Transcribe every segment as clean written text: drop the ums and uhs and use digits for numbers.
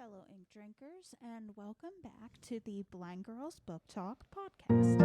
fellow ink drinkers, and welcome back to the Blind Girls Book Talk podcast.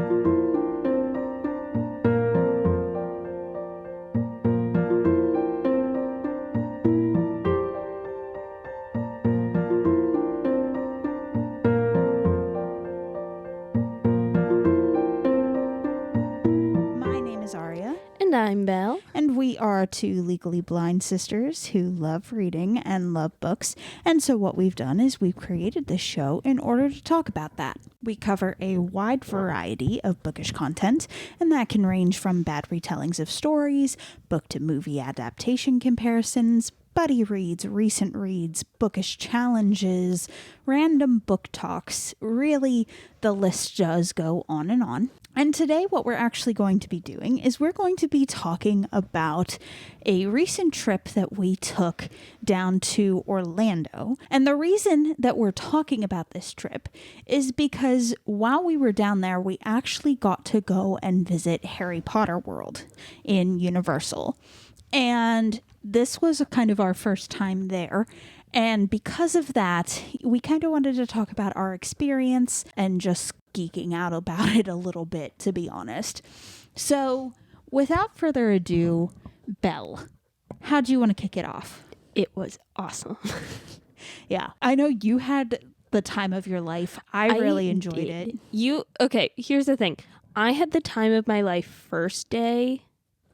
My name is Aria. And I'm Belle. And we are two legally blind sisters who love reading and love books. And so what we've done is we've created this show in order to talk about that. We cover a wide variety of bookish content, and that can range from bad retellings of stories, book to movie adaptation comparisons, buddy reads, recent reads, bookish challenges, random book talks. Really, the list does go on and on. And today what we're actually going to be doing is we're going to be talking about a recent trip that we took down to Orlando. And the reason that we're talking about this trip is because while we were down there, we actually got to go and visit Harry Potter World in Universal. And this was kind of our first time there. And because of that, we kind of wanted to talk about our experience and just geeking out about it a little bit, to be honest. So without further ado, Belle, how do you want to kick it off? It was awesome. Yeah, I know you had the time of your life. I really enjoyed it. Okay, here's the thing. I had the time of my life first day.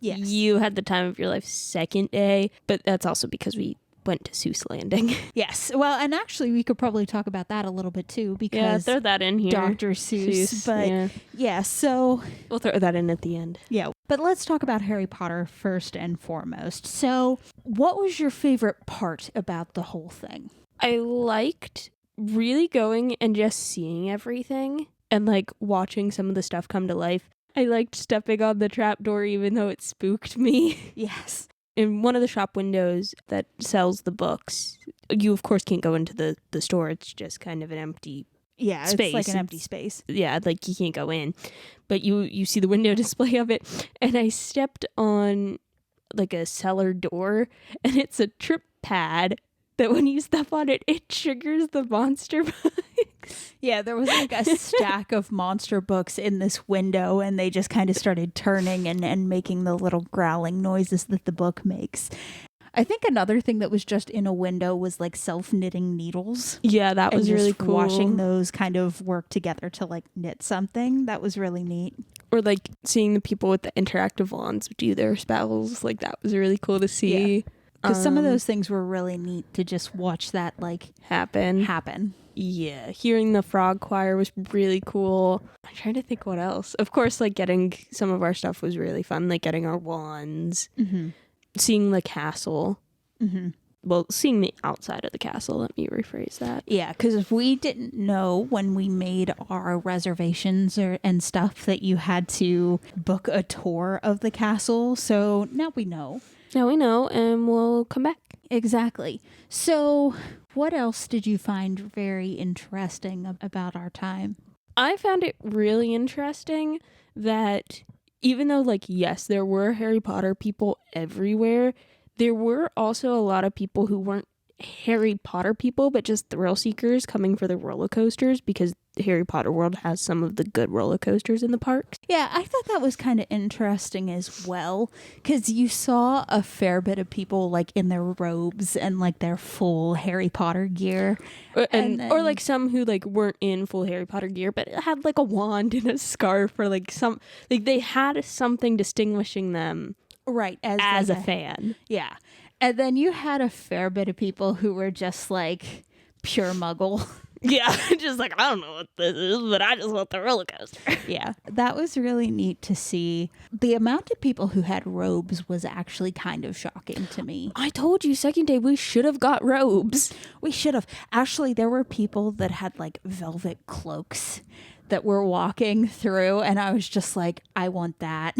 Yes. You had the time of your life second day, but that's also because we went to Seuss Landing. Yes. Well, and actually we could probably talk about that a little bit too, because yeah, throw that in here. Dr. Seuss. But yeah, so we'll throw that in at the end. Yeah. But let's talk about Harry Potter first and foremost. So what was your favorite part about the whole thing? I liked really going and just seeing everything and like watching some of the stuff come to life. I liked stepping on the trapdoor even though it spooked me. Yes. In one of the shop windows that sells the books, you of course can't go into the store. It's just kind of an empty space. It's like an empty space. Yeah, like you can't go in. But you see the window display of it. And I stepped on like a cellar door, and it's a trip pad that when you step on it, it triggers the monster books. Yeah, there was like a stack of monster books in this window, and they just kind of started turning and making the little growling noises that the book makes. I think another thing that was just in a window was like self-knitting needles. Yeah, that was really cool. Watching those kind of work together to like knit something. That was really neat. Or like seeing the people with the interactive wands do their spells. Like that was really cool to see. Yeah. Because some of those things were really neat to just watch that like happen. Yeah, hearing the frog choir was really cool. I'm trying to think what else. Of course, like getting some of our stuff was really fun, like getting our wands, seeing the castle. Mm-hmm. Well, seeing the outside of the castle, let me rephrase that. Yeah, because we didn't know when we made our reservations and stuff that you had to book a tour of the castle. So now we know. Now we know, and we'll come back. Exactly. So what else did you find very interesting about our time? I found it really interesting that even though, like, yes, there were Harry Potter people everywhere, there were also a lot of people who weren't Harry Potter people, but just thrill seekers coming for the roller coasters, because Harry Potter World has some of the good roller coasters in the parks. Yeah, I thought that was kind of interesting as well, because you saw a fair bit of people like in their robes and like their full Harry Potter gear. Or like some who like weren't in full Harry Potter gear, but had like a wand and a scarf, or like some, like they had something distinguishing them. Right, as a fan. Yeah. And then you had a fair bit of people who were just like pure muggle. Yeah, just like, I don't know what this is, but I just want the roller coaster. Yeah, that was really neat to see. The amount of people who had robes was actually kind of shocking to me. I told you, second day, we should have got robes. We should have. Actually, there were people that had like velvet cloaks that were walking through, and I was just like, I want that.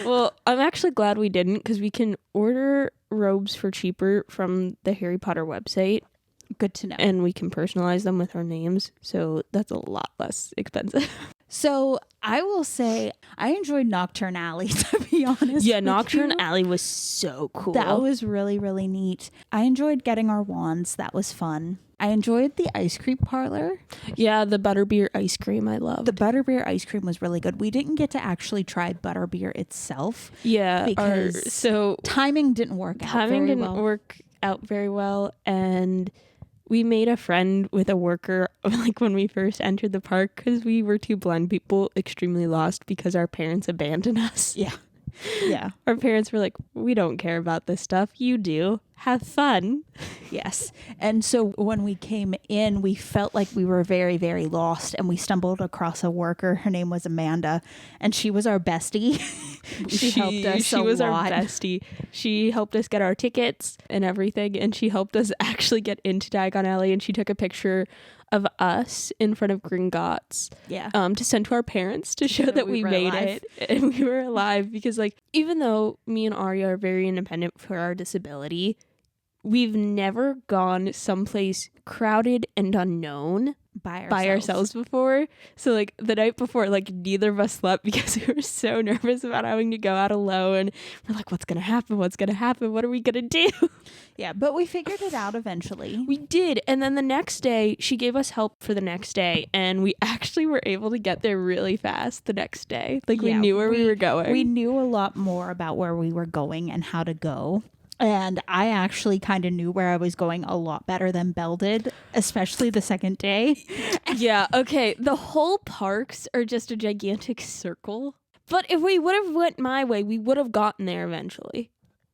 Well, I'm actually glad we didn't, because we can order robes for cheaper from the Harry Potter website. Good to know. And we can personalize them with our names, so that's a lot less expensive. So I will say I enjoyed Nocturne Alley, to be honest. Yeah, with Nocturne you. Alley was so cool. That was really, really neat. I enjoyed getting our wands. That was fun. I enjoyed the ice cream parlor. Yeah, the butterbeer ice cream I loved. The butterbeer ice cream was really good. We didn't get to actually try butterbeer itself. Yeah, because timing didn't work out timing very didn't well. work out very well, and we made a friend with a worker like when we first entered the park because we were two blind people extremely lost because our parents abandoned us. Yeah. Our parents were like, we don't care about this stuff. You do. Have fun. Yes. And so when we came in, we felt like we were very, very lost, and we stumbled across a worker. Her name was Amanda, and she was our bestie. She helped us She was our bestie. She helped us get our tickets and everything, and she helped us actually get into Diagon Alley, and she took a picture of us in front of Gringotts to send to our parents to show that we made it and we were alive, because like even though me and Arya are very independent for our disability, we've never gone someplace crowded and unknown by ourselves before. So like the night before, like neither of us slept because we were so nervous about having to go out alone. We're like, what's gonna happen? What are we gonna do? Yeah, but we figured it out eventually. We did. And then the next day she gave us help for the next day, and we actually were able to get there really fast the next day. Like we knew where we were going. We knew a lot more about where we were going and how to go. And I actually kind of knew where I was going a lot better than Belle did, especially the second day. Yeah, okay. The whole parks are just a gigantic circle. But if we would have went my way, we would have gotten there eventually.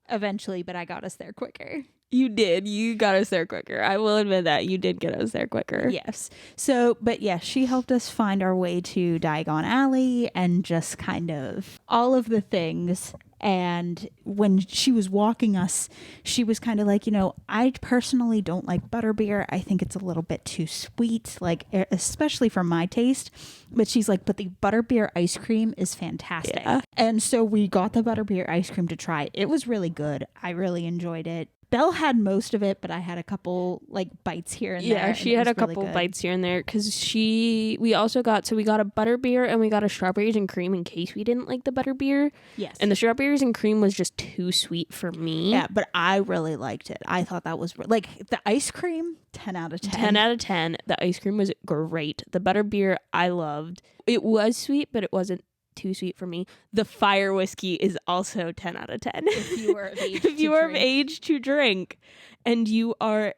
But I got us there quicker. You did. You got us there quicker. I will admit that. You did get us there quicker. Yes. So, but yeah, she helped us find our way to Diagon Alley and just kind of all of the things. And when she was walking us, she was kind of like, I personally don't like butterbeer. I think it's a little bit too sweet, like especially for my taste. But she's like, but the butterbeer ice cream is fantastic. Yeah. And so we got the butterbeer ice cream to try. It was really good. I really enjoyed it. Belle had most of it, but I had a couple like bites here and there. Yeah, she had a couple bites here and there because we got a butterbeer and we got a strawberries and cream in case we didn't like the butterbeer. Yes. And the strawberries and cream was just too sweet for me. Yeah, but I really liked it. I thought that was like the ice cream, 10 out of 10. 10 out of 10. The ice cream was great. The butterbeer I loved. It was sweet, but it wasn't too sweet for me. The fire whiskey is also 10 out of 10. If you were of age if you are of age to drink and you are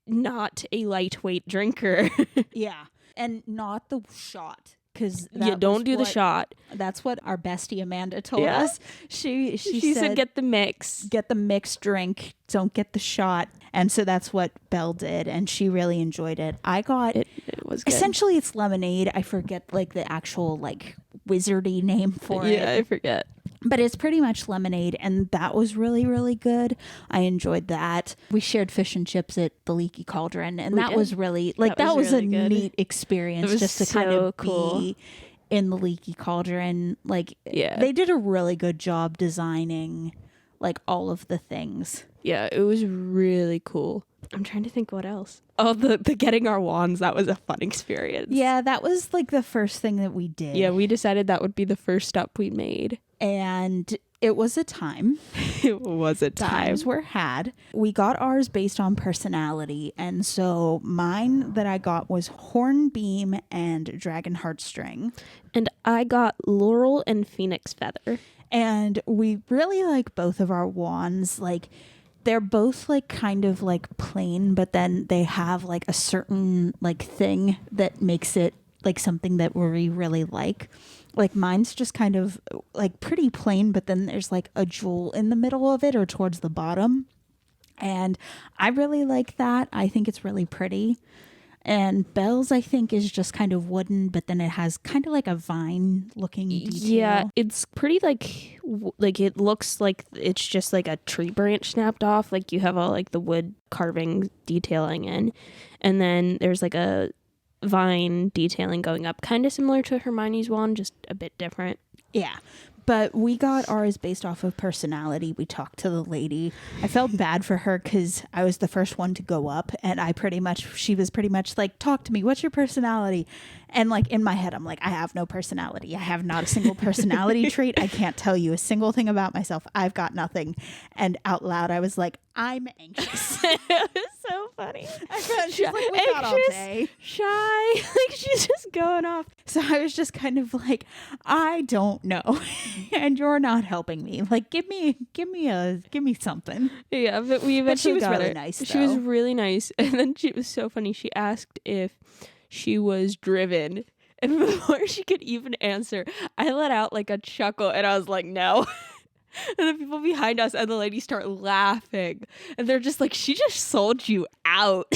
not a lightweight drinker. Yeah. And not the shot. Because don't do the shot. That's what our bestie Amanda told us. She said get the mix. Get the mixed drink. Don't get the shot. And so that's what Belle did, and she really enjoyed it. I got it was good. Essentially it's lemonade. I forget like the actual like wizardy name for it. Yeah, I forget. But it's pretty much lemonade, and that was really, really good. I enjoyed that. We shared fish and chips at the Leaky Cauldron, and that was really, like, that was really a neat experience just to kind of be in the Leaky Cauldron. Like, they did a really good job designing, like, all of the things. Yeah, it was really cool. I'm trying to think what else. Oh, the getting our wands, that was a fun experience. Yeah, that was, like, the first thing that we did. Yeah, we decided that would be the first step we made. And it was a time. It was a time. Times were had. We got ours based on personality. And so mine that I got was Hornbeam and Dragon Heartstring. And I got Laurel and Phoenix Feather. And we really like both of our wands. Like, they're both like kind of like plain, but then they have like a certain like thing that makes it like something that we really like. Like mine's just kind of like pretty plain, but then there's like a jewel in the middle of it or towards the bottom. And I really like that. I think it's really pretty. And Belle's, I think, is just kind of wooden, but then it has kind of like a vine looking detail. Yeah, it's pretty like it looks like it's just like a tree branch snapped off. Like you have all like the wood carving detailing in. And then there's like a vine detailing going up, kind of similar to Hermione's wand, just a bit different. Yeah. But we got ours based off of personality. We talked to the lady. I felt bad for her because I was the first one to go up, and she was pretty much like, talk to me. What's your personality? And like in my head, I'm like, I have no personality. I have not a single personality trait. I can't tell you a single thing about myself. I've got nothing. And out loud, I was like, I'm anxious. It was so funny. She's like, we got all day. Shy. Like she's just going off. So I was just kind of like, I don't know. And you're not helping me. Like, give me something. Yeah, but we eventually But she was got really it. nice, She was though. really nice. And then she was so funny. She asked if she was driven. And before she could even answer, I let out like a chuckle and I was like, no. And the people behind us and the ladies start laughing. And they're just like, she just sold you out.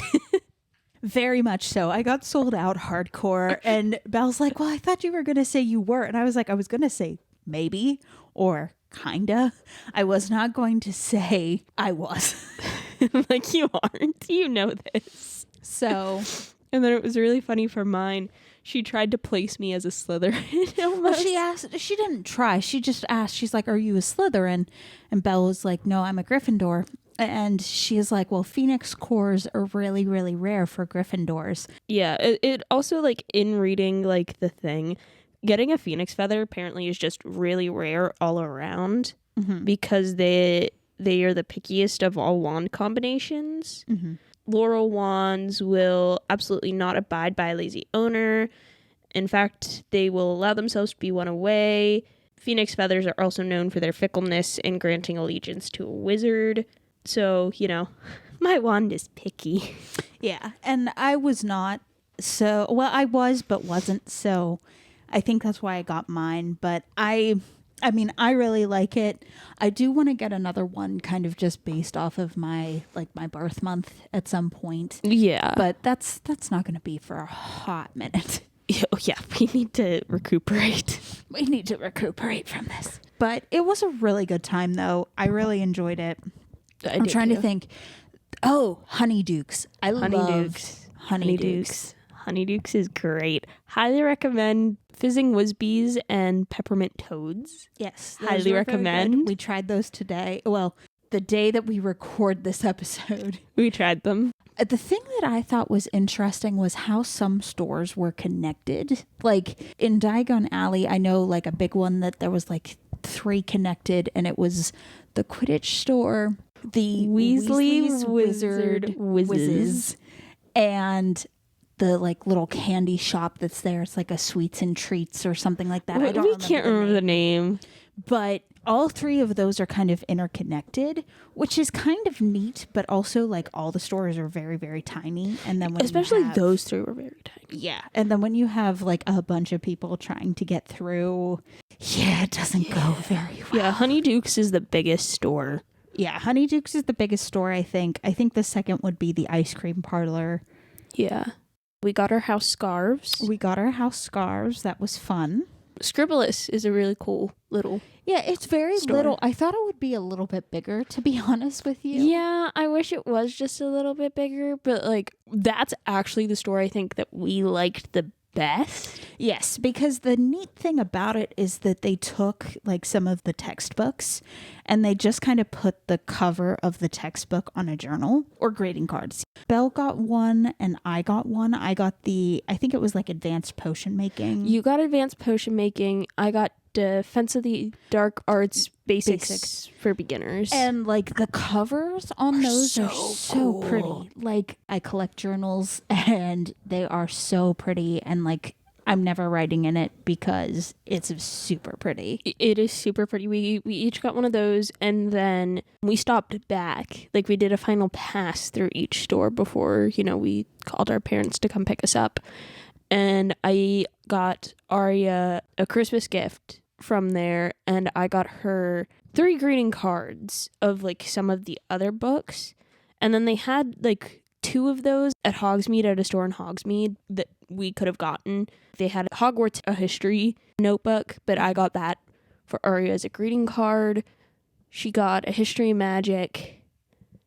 Very much so. I got sold out hardcore. And Belle's like, well, I thought you were going to say you were. And I was like, I was going to say maybe or kinda. I was not going to say I was. Like, you aren't. You know this. So... And then it was really funny for mine. She tried to place me as a Slytherin. Well, she didn't try. She just asked. She's like, are you a Slytherin? And Belle was like, no, I'm a Gryffindor. And she is like, well, Phoenix cores are really, really rare for Gryffindors. Yeah, it also, like, in reading, like, the thing, getting a Phoenix feather apparently is just really rare all around because they are the pickiest of all wand combinations. Mm-hmm. Laurel wands will absolutely not abide by a lazy owner. In fact, they will allow themselves to be won away. Phoenix feathers are also known for their fickleness in granting allegiance to a wizard. So, you know, my wand is picky. Yeah, and I was not so... Well, I was, but wasn't, so I think that's why I got mine. But I mean, I really like it. I do want to get another one kind of just based off of my birth month at some point. Yeah. But that's not going to be for a hot minute. Oh, yeah, we need to recuperate. We need to recuperate from this. But it was a really good time, though. I really enjoyed it. I'm trying to think. Oh, Honeydukes. I love Honeydukes. Honeydukes is great. Highly recommend Fizzing Whizbees and Peppermint Toads. Yes. Highly recommend. We tried those today. Well, the day that we record this episode. We tried them. The thing that I thought was interesting was how some stores were connected. Like in Diagon Alley, I know like a big one that there was like 3 connected, and it was the Quidditch store, the Weasley's Wizard Whizzes, and the like little candy shop that's there. It's like a Sweets and Treats or something like that. We can't remember the name. But all 3 of those are kind of interconnected, which is kind of neat, but also like all the stores are very, very tiny. And then especially those 3 were very tiny. Yeah. And then when you have like a bunch of people trying to get through, it doesn't go very well. Yeah, Honeydukes is the biggest store. Yeah, Honeydukes is the biggest store, I think. I think the second would be the ice cream parlor. Yeah. We got our house scarves. That was fun. Scribblus is a really cool little Yeah, it's very store. little. I thought it would be a little bit bigger, to be honest with you. Yeah, I wish it was just a little bit bigger, but like that's actually the store I think that we liked the best. Yes, because the neat thing about it is that they took like some of the textbooks and they just kind of put the cover of the textbook on a journal or grading cards. Belle got one and I got one. I got I think it was like advanced potion making. You got advanced potion making. I got Defense of the Dark Arts basics for beginners. And like the covers on those are so cool. pretty. Like I collect journals and they are so pretty, and like I'm never writing in it because it's super pretty. It is super pretty. We each got one of those, and then we stopped back. Like we did a final pass through each store before, we called our parents to come pick us up. And I got Arya a Christmas gift from there, and I got her 3 greeting cards of like some of the other books. And then they had like 2 of those at Hogsmeade at a store in Hogsmeade that we could have gotten. They had Hogwarts a history notebook, but I got that for Arya as a greeting card. She got a history of magic,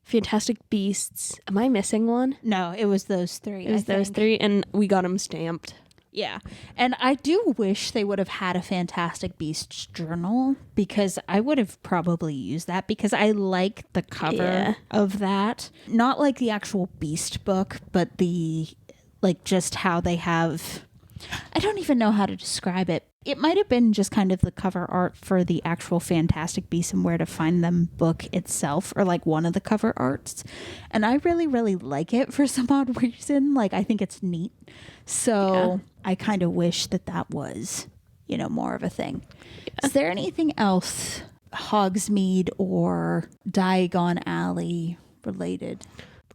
Fantastic Beasts. Am I missing one? No, it was those 3. It was those 3, and we got them stamped. Yeah. And I do wish they would have had a Fantastic Beasts journal, because I would have probably used that, because I like the cover of that. Not like the actual Beast book, but the, like, just how they have, I don't even know how to describe it. It might have been just kind of the cover art for the actual Fantastic Beasts and Where to Find Them book itself, or like one of the cover arts. And I really, really like it for some odd reason. Like, I think it's neat. So I kind of wish that was, more of a thing. Yeah. Is there anything else Hogsmeade or Diagon Alley related?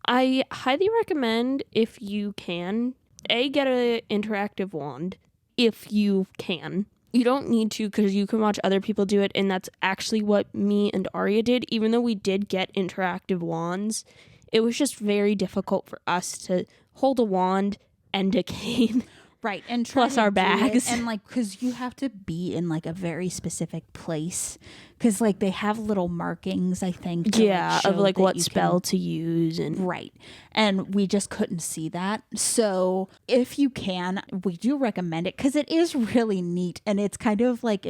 I highly recommend, if you can, get an interactive wand. If you can. You don't need to, because you can watch other people do it, and that's actually what me and Arya did. Even though we did get interactive wands, it was just very difficult for us to hold a wand and a cane. Right, and plus our bags. And like, because you have to be in like a very specific place, because like they have little markings, I think. Of like what spell to use. And right. And we just couldn't see that. So if you can, we do recommend it, because it is really neat. And it's kind of like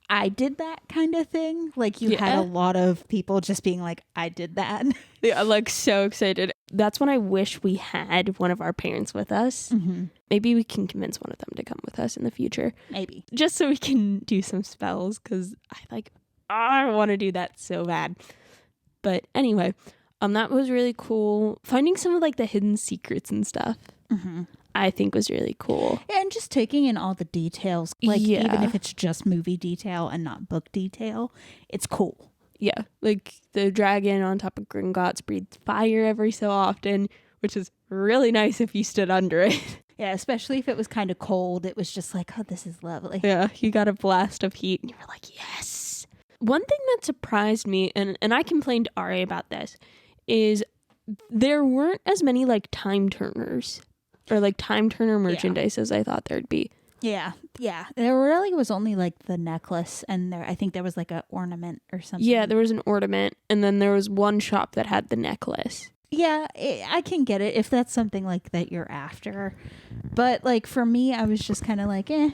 I did that kind of thing. Like you had a lot of people just being like, I did that. Yeah, like so excited. That's when I wish we had one of our parents with us. Mm-hmm. Maybe we can convince one of them to come with us in the future. Maybe. Just so we can do some spells, because I want to do that so bad. But anyway, that was really cool. Finding some of like the hidden secrets and stuff, I think was really cool. Yeah, and just taking in all the details, like even if it's just movie detail and not book detail, it's cool. Yeah, like the dragon on top of Gringotts breathes fire every so often, which is really nice if you stood under it. Yeah, especially if it was kind of cold. It was just like, oh, this is lovely. Yeah, you got a blast of heat and you were like, yes. One thing that surprised me, and I complained to Ari about this, is there weren't as many like time turners or like time turner merchandise as I thought there'd be. Yeah. There really was only like the necklace, and I think there was like an ornament or something. Yeah, there was an ornament, and then there was one shop that had the necklace. Yeah, I can get it if that's something like that you're after. But like for me, I was just kind of like, eh.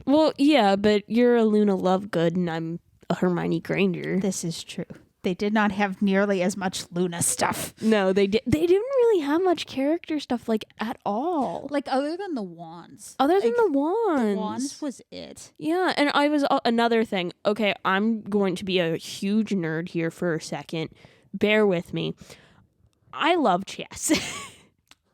Well, yeah, but you're a Luna Lovegood and I'm a Hermione Granger. This is true. They did not have nearly as much Luna stuff. No, they didn't really have much character stuff like at all. Like other than the wands. Other than the wands. The wands was it. Yeah, and I was another thing. Okay, I'm going to be a huge nerd here for a second. Bear with me. I love chess.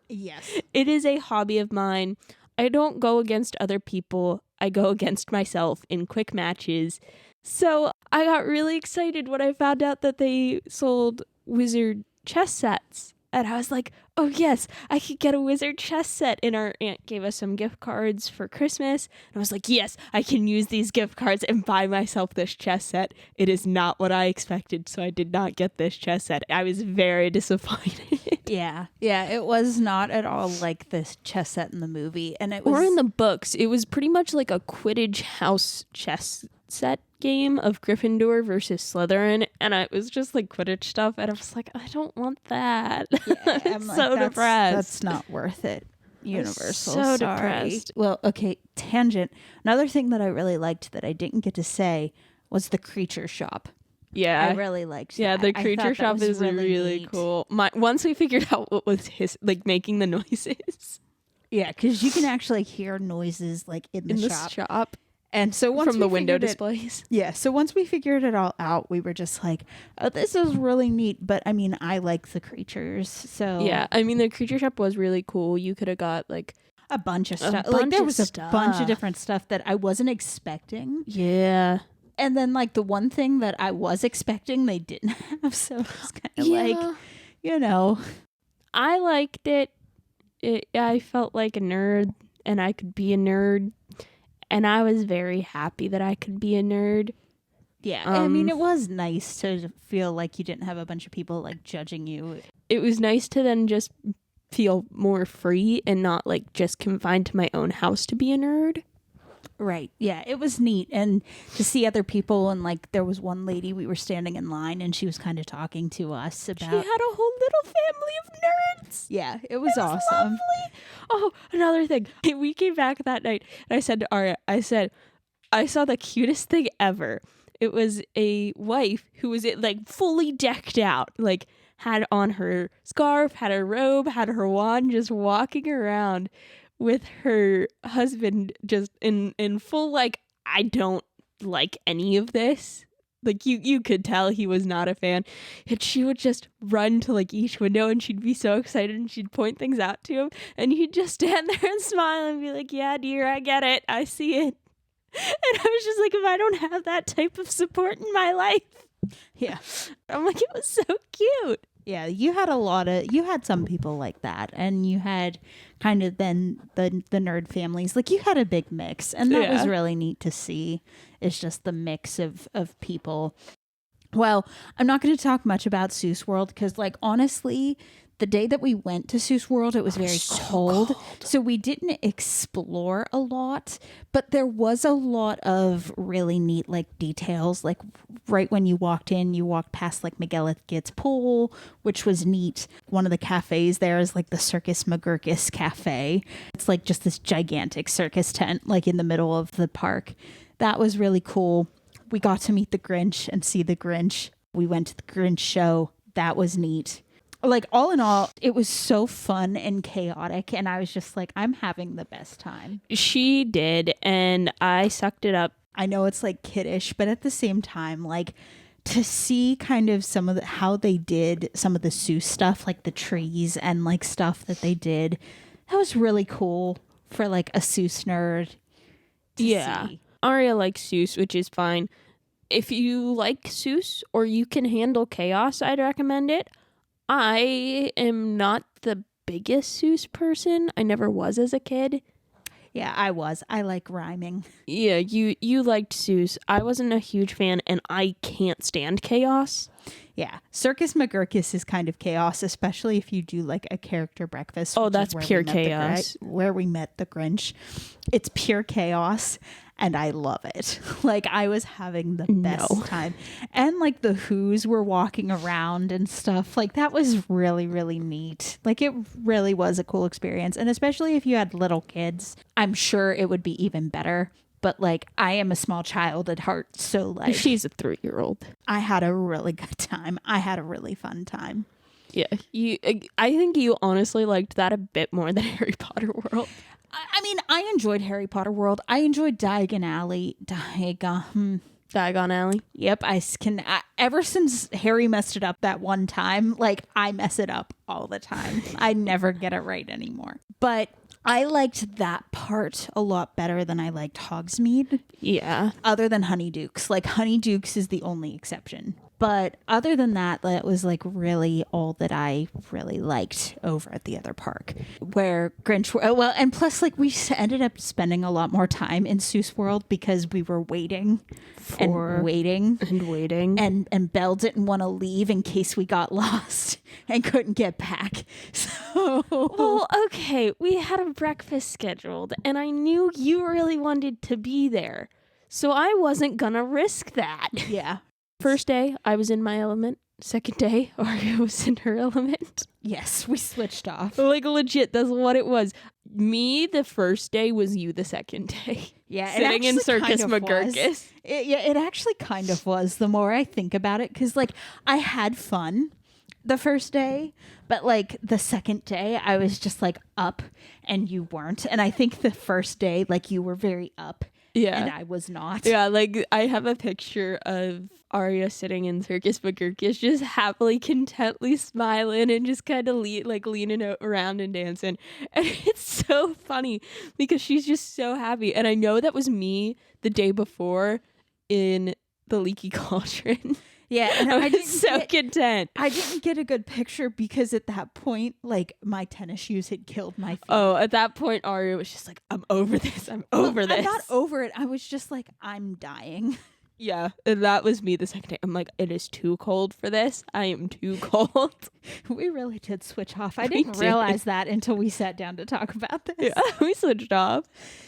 Yes. It is a hobby of mine. I don't go against other people. I go against myself in quick matches. So I got really excited when I found out that they sold wizard chess sets. And I was like, oh yes, I could get a wizard chess set. And our aunt gave us some gift cards for Christmas. And I was like, yes, I can use these gift cards and buy myself this chess set. It is not what I expected, so I did not get this chess set. I was very disappointed. Yeah, it was not at all like this chess set in the movie. And it was... Or in the books. It was pretty much like a Quidditch house chess set game of Gryffindor versus Slytherin, and it was just like Quidditch stuff, and I was like, I don't want that. Yeah, I'm like, so depressed. That's not worth it. Universal. So sorry. depressed. Well, okay, tangent. Another thing that I really liked that I didn't get to say was the creature shop. Yeah, I really liked. Yeah, that. the creature shop is really cool. Once we figured out what was his making the noises. Yeah, because you can actually hear noises like in the shop. And so once from the window displays. Yeah. So once we figured it all out, we were just like, oh, this is really neat. But I mean, I like the creatures. So yeah, I mean, the creature shop was really cool. You could have got like a bunch of stuff. Like there was a bunch of different stuff that I wasn't expecting. Yeah. And then like the one thing that I was expecting, they didn't have. So it was kind of like, I liked it. I felt like a nerd and I could be a nerd. And I was very happy that I could be a nerd. Yeah, I mean, it was nice to feel like you didn't have a bunch of people like judging you. It was nice to then just feel more free and not like just confined to my own house to be a nerd. Right. Yeah, it was neat. And to see other people, and like there was one lady, we were standing in line and she was kind of talking to us about. She had a whole little family of nerds. Yeah, it was awesome. Lovely. Oh, another thing. We came back that night and I said to Aria, I said, I saw the cutest thing ever. It was a wife who was like fully decked out, like had on her scarf, had a robe, had her wand, just walking around with her husband just in full, like, I don't like any of this. Like, you could tell he was not a fan. And she would just run to, like, each window and she'd be so excited and she'd point things out to him. And he'd just stand there and smile and be like, yeah, dear, I get it. I see it. And I was just like, if I don't have that type of support in my life. Yeah. I'm like, it was so cute. Yeah, you had some people like that, and you had kind of then the nerd families. Like, you had a big mix, and that was really neat to see. It's just the mix of people. Well, I'm not going to talk much about Seuss World because, like, honestly, the day that we went to Seuss World, it was very cold. So we didn't explore a lot, but there was a lot of really neat, like, details. Like, right when you walked in, you walked past, like, McGillicuddy's pool, which was neat. One of the cafes there is, like, the Circus McGurkus Cafe. It's, like, just this gigantic circus tent, like, in the middle of the park. That was really cool. We got to meet the Grinch and see the Grinch. We went to the Grinch show. That was neat. Like, all in all, it was so fun and chaotic, and I was just like, I'm having the best time. She did, and I sucked it up. I know it's, like, kiddish, but at the same time, like, to see kind of some of how they did some of the Seuss stuff, like the trees and, like, stuff that they did, that was really cool for, like, a Seuss nerd to see. Aria likes Seuss, which is fine. If you like Seuss or you can handle chaos, I'd recommend it. I am not the biggest Seuss person. I never was as a kid. Yeah, I was. I like rhyming. Yeah, you liked Seuss. I wasn't a huge fan, and I can't stand chaos. Yeah, Circus McGurkus is kind of chaos, especially if you do like a character breakfast. Oh, that's pure chaos. Where we met the Grinch. It's pure chaos, and I love it. Like, I was having the best time. And like the Who's were walking around and stuff. Like, that was really, really neat. Like, it really was a cool experience. And especially if you had little kids, I'm sure it would be even better. But like, I am a small child at heart, so like, she's a 3-year-old. I had a really good time. I had a really fun time. Yeah, I think you honestly liked that a bit more than Harry Potter World. I mean, I enjoyed Harry Potter World. I enjoyed Diagon Alley. Diagon Alley. Yep, ever since Harry messed it up that one time, like, I mess it up all the time. I never get it right anymore. But I liked that part a lot better than I liked Hogsmeade. Yeah. Other than Honeydukes. Like, Honeydukes is the only exception. But other than that, that was like really all that I really liked over at the other park. Where Grinch, well, and plus like we ended up spending a lot more time in Seuss World because we were waiting and waiting. And Belle didn't want to leave in case we got lost and couldn't get back. So, well, okay, we had a breakfast scheduled and I knew you really wanted to be there. So I wasn't gonna risk that. Yeah. First day, I was in my element. Second day, Aria was in her element. Yes, we switched off. Like, legit, that's what it was. Me, the first day, was you the second day. Yeah, sitting in Circus McGurkus. It actually kind of was, the more I think about it. Because, like, I had fun the first day, but, like, the second day, I was just, like, up, and you weren't. And I think the first day, like, you were very up. Yeah. And I was not. Yeah, like, I have a picture of Aria sitting in Circus McGurkus just happily, contently smiling and just kind of leaning around and dancing. And it's so funny because she's just so happy. And I know that was me the day before in the Leaky Cauldron. Yeah, and I was content. I didn't get a good picture because at that point, like, my tennis shoes had killed my feet. Oh, at that point, Aria was just like, I'm over this. I'm over this. I'm not over it. I was just like, I'm dying. Yeah, and that was me the second day. I'm like, it is too cold for this. I am too cold. We really did switch off. I We didn't did. realize that until we sat down to talk about this. Yeah, we switched off.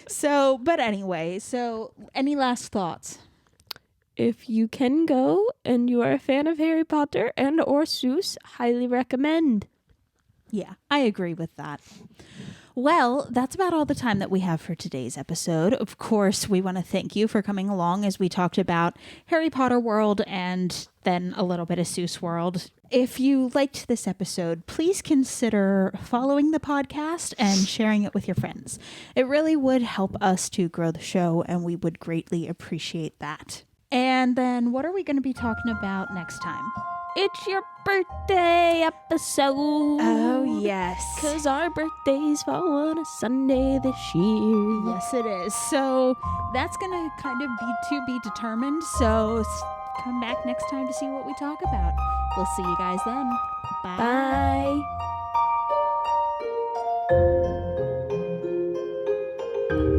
So, but anyway, so any last thoughts? If you can go and you are a fan of Harry Potter and or Seuss, highly recommend. Yeah, I agree with that. Well, that's about all the time that we have for today's episode. Of course, we want to thank you for coming along as we talked about Harry Potter World and then a little bit of Seuss World. If you liked this episode, please consider following the podcast and sharing it with your friends. It really would help us to grow the show, and we would greatly appreciate that. And then what are we going to be talking about next time? It's your birthday episode. Oh, yes. Because our birthdays fall on a Sunday this year. Yes, it is. So that's going to kind of be to be determined. So come back next time to see what we talk about. We'll see you guys then. Bye. Bye.